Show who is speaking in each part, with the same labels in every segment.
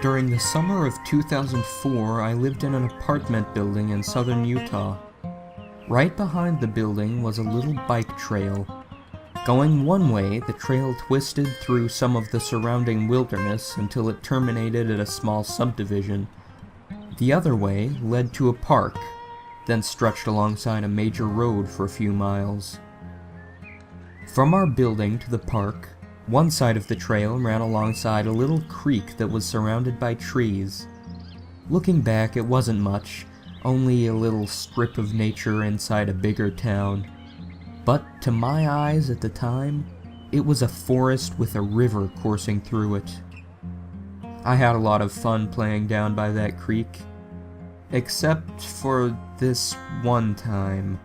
Speaker 1: During the summer of 2004, I lived in an apartment building in southern Utah. Right behind the building was a little bike trail. Going one way, the trail twisted through some of the surrounding wilderness until it terminated at a small subdivision. The other way led to a park, then stretched alongside a major road for a few miles. From our building to the park, one side of the trail ran alongside a little creek that was surrounded by trees. Looking back, it wasn't much, only a little strip of nature inside a bigger town. But to my eyes at the time, it was a forest with a river coursing through it. I had a lot of fun playing down by that creek, except for this one time.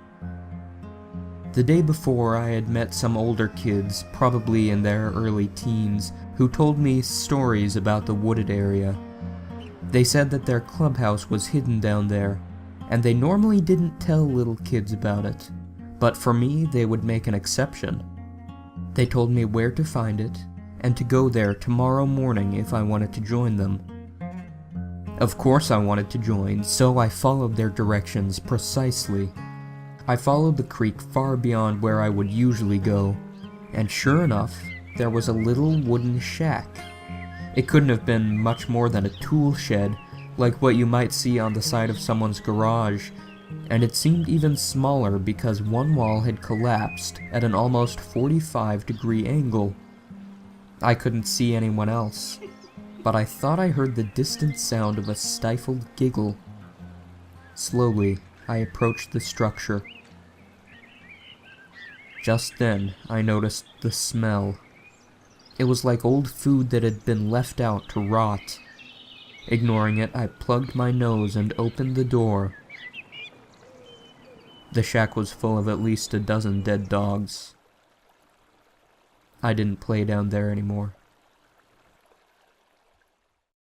Speaker 1: The day before, I had met some older kids, probably in their early teens, who told me stories about the wooded area. They said that their clubhouse was hidden down there, and they normally didn't tell little kids about it, but for me they would make an exception. They told me where to find it, and to go there tomorrow morning if I wanted to join them. Of course I wanted to join, so I followed their directions precisely. I followed the creek far beyond where I would usually go, and sure enough, there was a little wooden shack. It couldn't have been much more than a tool shed, like what you might see on the side of someone's garage, and it seemed even smaller because one wall had collapsed at an almost 45-degree angle. I couldn't see anyone else, but I thought I heard the distant sound of a stifled giggle. Slowly, I approached the structure. Just then, I noticed the smell. It was like old food that had been left out to rot. Ignoring it, I plugged my nose and opened the door. The shack was full of at least a dozen dead dogs. I didn't play down there anymore.